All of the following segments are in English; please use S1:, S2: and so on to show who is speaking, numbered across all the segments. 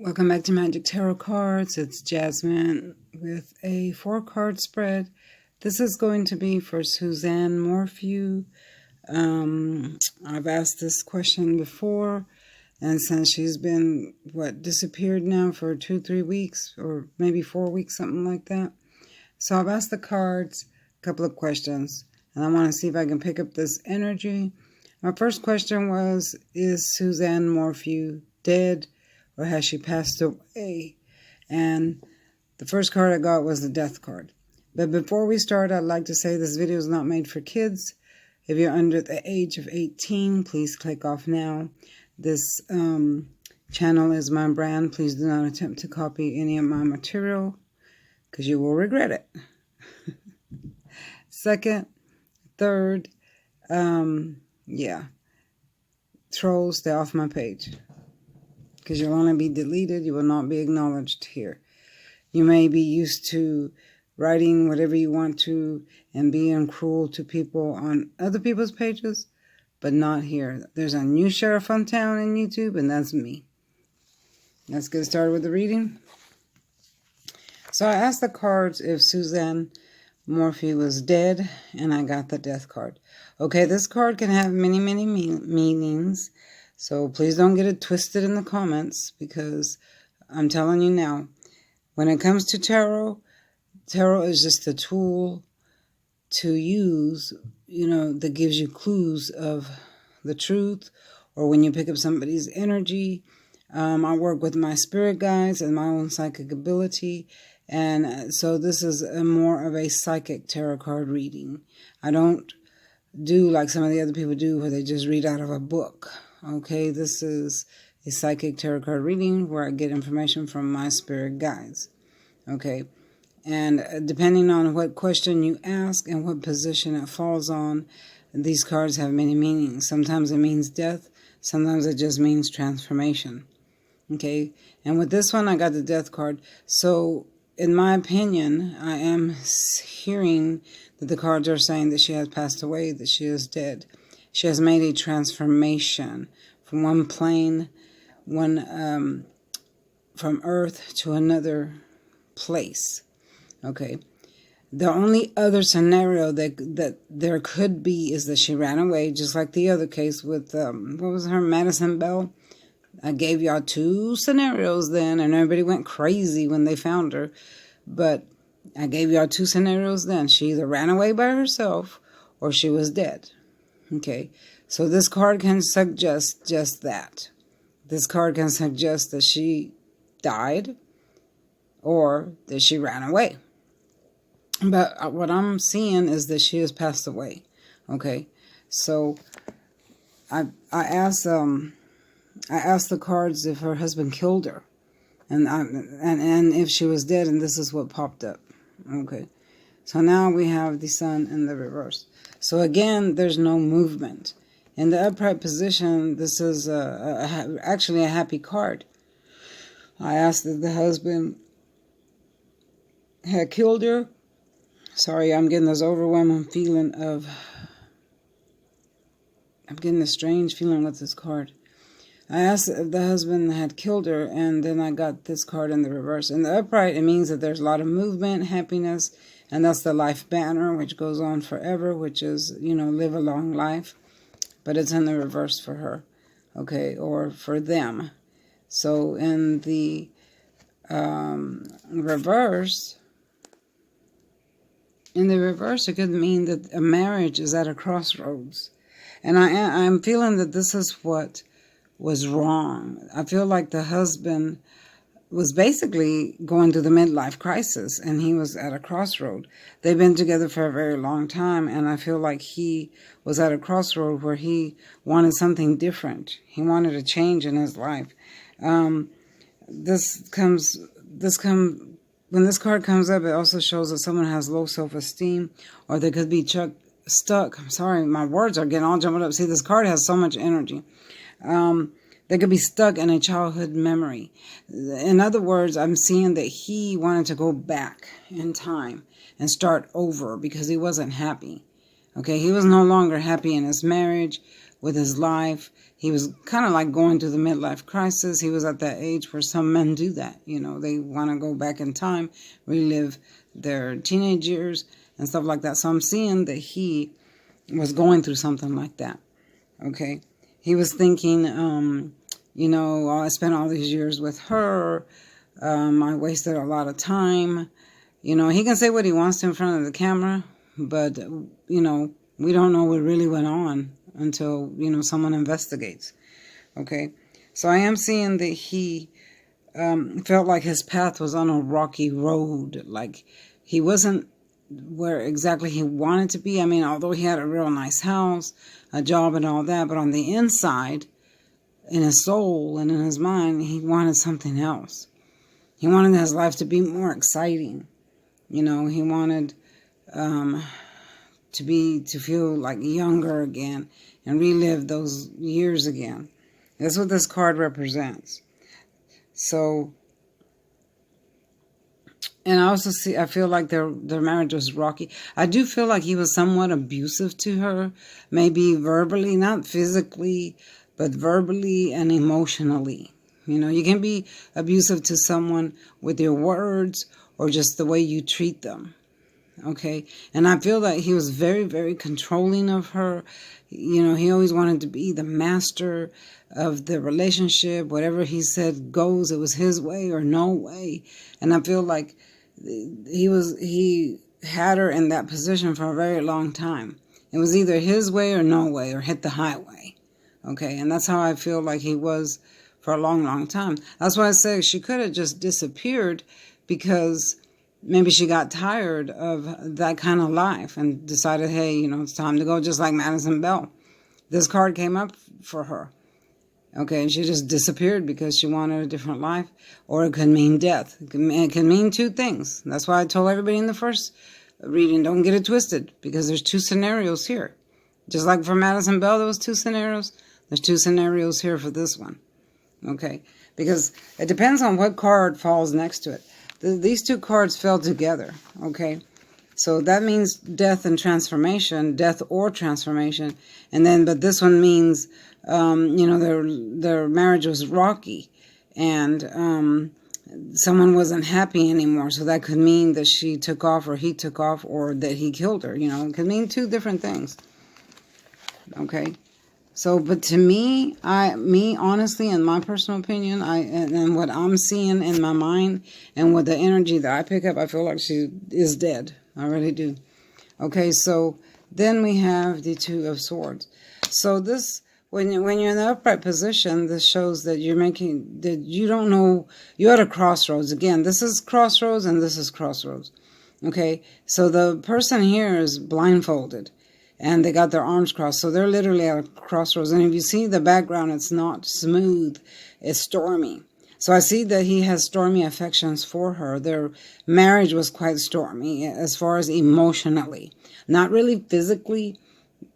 S1: Welcome back to Magic Tarot Cards. It's Jasmine with a 4-card spread. This is going to be for Suzanne Morphew. I've asked this question before, and since she's been, disappeared now for 2-3 weeks, or maybe 4 weeks, something like that. So I've asked the cards a couple of questions, and I want to see if I can pick up this energy. My first question was, is Suzanne Morphew dead? Or has she passed away? And the first card I got was the Death card. But before we start, I'd like to say this video is not made for kids. If you're under the age of 18, please click off now. This channel is my brand. Please do not attempt to copy any of my material, because you will regret it. Second, third, trolls, stay off my page, because you'll only be deleted. You will not be acknowledged here. You may be used to writing whatever you want to and being cruel to people on other people's pages, but not here. There's a new sheriff on town in YouTube, and that's me. Let's get started with the reading. So I asked the cards if Suzanne Morphew was dead, and I got the Death card. Okay, this card can have many, many meanings. So please don't get it twisted in the comments, because I'm telling you now, when it comes to tarot, tarot is just a tool to use, that gives you clues of the truth, or when you pick up somebody's energy. I work with my spirit guides and my own psychic ability, and so this is more of a psychic tarot card reading. I don't do like some of the other people do, where they just read out of a book. Okay, this is a psychic tarot card reading where I get information from my spirit guides. Okay, and depending on what question you ask and what position it falls on, these cards have many meanings. Sometimes it means death, sometimes it just means transformation. Okay, and with this one, I got the Death card. So, in my opinion, I am hearing that the cards are saying that she has passed away, that she is dead. She has made a transformation from one plane, from Earth to another place. Okay. The only other scenario that there could be is that she ran away, just like the other case with, what was her, Madison Bell. I gave y'all 2 scenarios then, and everybody went crazy when they found her. But I gave y'all 2 scenarios then. She either ran away by herself or she was dead. Okay, so this card can suggest just that. This card can suggest that she died or that she ran away. But what I'm seeing is that she has passed away. Okay, so I asked the cards if her husband killed her, and if she was dead, and this is what popped up. Okay, so now we have the Sun in the reverse. So again, there's no movement. In the upright position, this is actually a happy card. I asked if the husband had killed her. Sorry, I'm getting this overwhelming feeling of... I'm getting a strange feeling with this card. I asked if the husband had killed her, and then I got this card in the reverse. In the upright, it means that there's a lot of movement, happiness, and that's the life banner, which goes on forever, which is, live a long life. But it's in the reverse for her, okay, or for them. So in the reverse, it could mean that a marriage is at a crossroads. And I'm feeling that this is what was wrong. I feel like the husband was basically going through the midlife crisis, and he was at a crossroad. They've been together for a very long time, and I feel like he was at a crossroad where he wanted something different. He wanted a change in his life. When this card comes up, it also shows that someone has low self-esteem, or they could be stuck. I'm sorry, my words are getting all jumbled up. See, this card has so much energy. They could be stuck in a childhood memory. In other words, I'm seeing that he wanted to go back in time and start over because he wasn't happy. Okay, he was no longer happy in his marriage, with his life. He was kind of like going through the midlife crisis. He was at that age where some men do that. You know, they want to go back in time, relive their teenage years and stuff like that. So I'm seeing that he was going through something like that. Okay. He was thinking, you know, I spent all these years with her. I wasted a lot of time. You know, he can say what he wants to in front of the camera, but, you know, we don't know what really went on until, you know, someone investigates. Okay. So I am seeing that he felt like his path was on a rocky road. Like he wasn't where exactly he wanted to be. I mean, although he had a real nice house, a job and all that, but on the inside, in his soul and in his mind, he wanted something else. He wanted his life to be more exciting. You know, he wanted to feel like younger again and relive those years again. That's what this card represents. So, and I feel like their marriage was rocky. I do feel like he was somewhat abusive to her, maybe verbally, not physically, but verbally and emotionally. You know, you can be abusive to someone with your words or just the way you treat them. Okay. And I feel that he was very, very controlling of her. You know, he always wanted to be the master of the relationship. Whatever he said goes. It was his way or no way. And I feel like he had her in that position for a very long time. It was either his way or no way or hit the highway. Okay. And that's how I feel like he was for a long, long time. That's why I say she could have just disappeared because maybe she got tired of that kind of life and decided, hey, you know, it's time to go, just like Madison Bell. This card came up for her. Okay, and she just disappeared because she wanted a different life, or it could mean death. It can mean two things. That's why I told everybody in the first reading, don't get it twisted, because there's two scenarios here. Just like for Madison Bell, there was two scenarios. There's two scenarios here for this one. Okay, because it depends on what card falls next to it. These two cards fell together, okay? So that means death and transformation, death or transformation. And then, but this one means, you know, their marriage was rocky and someone wasn't happy anymore. So that could mean that she took off or he took off or that he killed her, you know. It could mean two different things, okay? So, but to me, honestly, in my personal opinion, and what I'm seeing in my mind and with the energy that I pick up, I feel like she is dead. I really do. Okay, so then we have the Two of Swords. So this, when you're in the upright position, this shows that you don't know, you're at a crossroads. Again, this is crossroads and this is crossroads. Okay, so the person here is blindfolded. And they got their arms crossed. So they're literally at a crossroads. And if you see the background, it's not smooth. It's stormy. So I see that he has stormy affections for her. Their marriage was quite stormy as far as emotionally. Not really physically,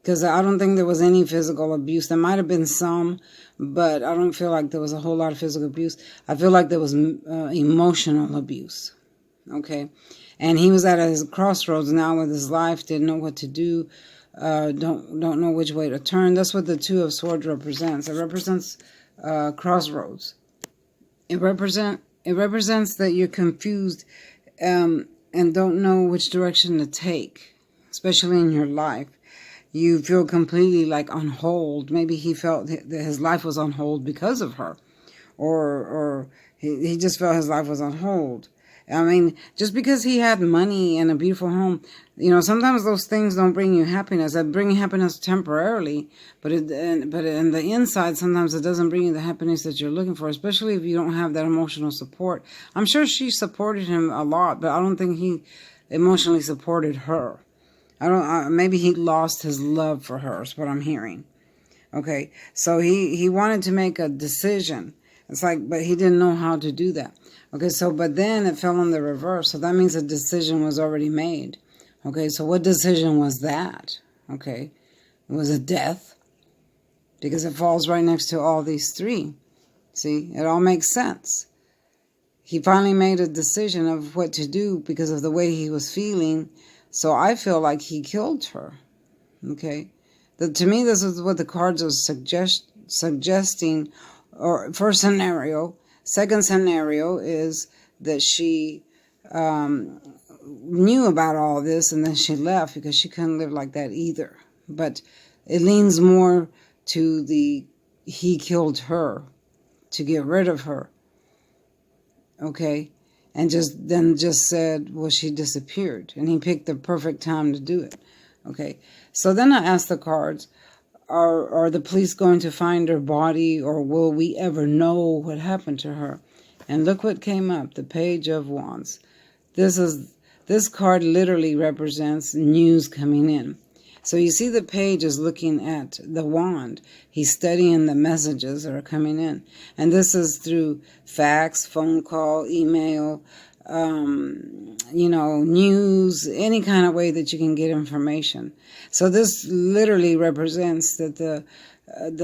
S1: because I don't think there was any physical abuse. There might have been some, but I don't feel like there was a whole lot of physical abuse. I feel like there was emotional abuse. Okay. And he was at his crossroads now with his life, didn't know what to do. Don't know which way to turn. That's what the Two of Swords represents. It represents crossroads. It represents that you're confused and don't know which direction to take, especially in your life. You feel completely like on hold. Maybe he felt that his life was on hold because of her, or he just felt his life was on hold. I mean, just because he had money and a beautiful home, you know, sometimes those things don't bring you happiness. They bring you happiness temporarily, but in the inside, sometimes it doesn't bring you the happiness that you're looking for, especially if you don't have that emotional support. I'm sure she supported him a lot, but I don't think he emotionally supported her. Maybe he lost his love for her, is what I'm hearing. Okay, so he wanted to make a decision. It's like, but he didn't know how to do that. Okay, so, but then it fell on the reverse. So that means a decision was already made. Okay, so what decision was that? Okay, was it death? Because it falls right next to all these three. See, it all makes sense. He finally made a decision of what to do because of the way he was feeling. So I feel like he killed her. Okay, To me, this is what the cards are suggesting. Or first scenario. Second scenario is that she knew about all this and then she left because she couldn't live like that either. But it leans more to he killed her to get rid of her. Okay? And just said, well, she disappeared. And he picked the perfect time to do it. Okay? So then I asked the cards, are the police going to find her body, or will we ever know what happened to her? And look what came up, the Page of Wands. This card literally represents news coming in. So you see the page is looking at the wand. He's studying the messages that are coming in. And this is through fax, phone call, email, news, any kind of way that you can get information. So this literally represents that the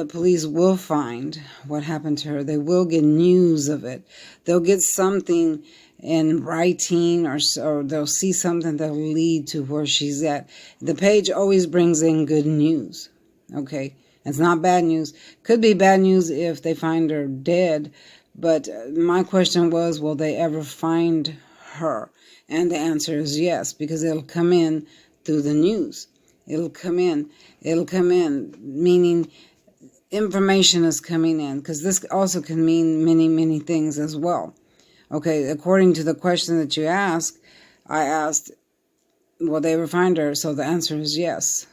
S1: police will find what happened to her. They will get news of it. They'll get something in writing, or they'll see something that'll lead to where she's at. The page always brings in good news. Okay? It's not bad news. Could be bad news if they find her dead. But my question was, will they ever find her? And the answer is yes, because it'll come in through the news. It'll come in, meaning information is coming in, because this also can mean many, many things as well. Okay, according to the question that you asked, I asked, will they ever find her? So the answer is yes,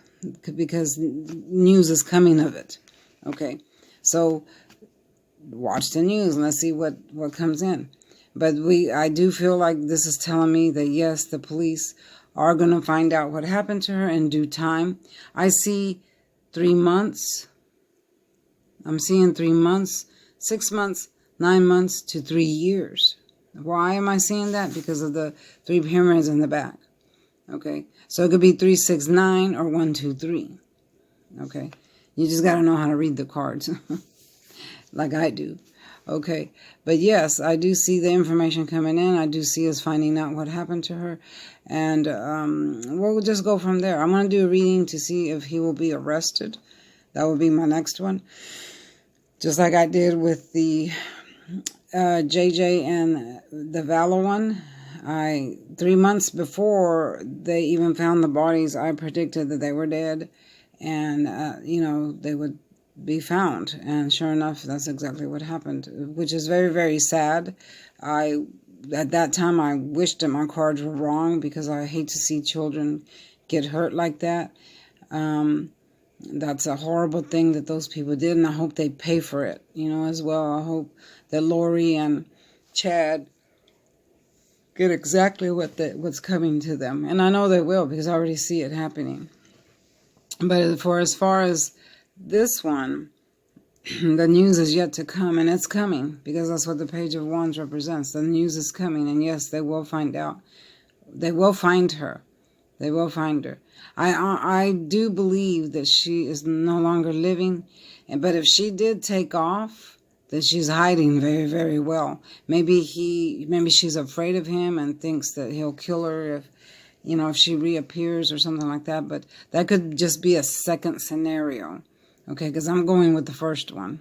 S1: because news is coming of it. Okay, so watch the news and let's see what comes in. But I do feel like this is telling me that yes, the police are going to find out what happened to her in due time. I see 3 months. I'm seeing 3 months, 6 months, 9 months to 3 years. Why am I seeing that? Because of the 3 pyramids in the back. Okay, so it could be 3, 6, 9 or 1, 2, 3. Okay, you just got to know how to read the cards. Like I do. Okay, but yes, I do see the information coming in. I do see us finding out what happened to her. And we'll just go from there. I'm going to do a reading to see if he will be arrested. That will be my next one. Just like I did with the JJ and the Valor one. 3 months before they even found the bodies, I predicted that they were dead. And, they would be found, and sure enough, that's exactly what happened, which is very, very sad. At that time, I wished that my cards were wrong, because I hate to see children get hurt like that. That's a horrible thing that those people did, and I hope they pay for it, as well. I hope that Lori and Chad get exactly what's coming to them, and I know they will, because I already see it happening. But as far as this one, the news is yet to come, and it's coming, because that's what the Page of Wands represents. The news is coming, and yes, they will find out. They will find her. They will find her. I do believe that she is no longer living, but if she did take off, that she's hiding very, very well. Maybe she's afraid of him and thinks that he'll kill her if she reappears or something like that. But that could just be a second scenario. Okay, because I'm going with the first one.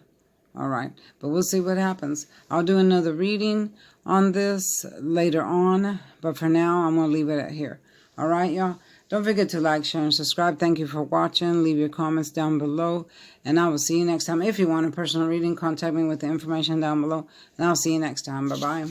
S1: All right, but we'll see what happens. I'll do another reading on this later on, but for now, I'm going to leave it at here. All right, y'all? Don't forget to like, share, and subscribe. Thank you for watching. Leave your comments down below, and I will see you next time. If you want a personal reading, contact me with the information down below, and I'll see you next time. Bye-bye.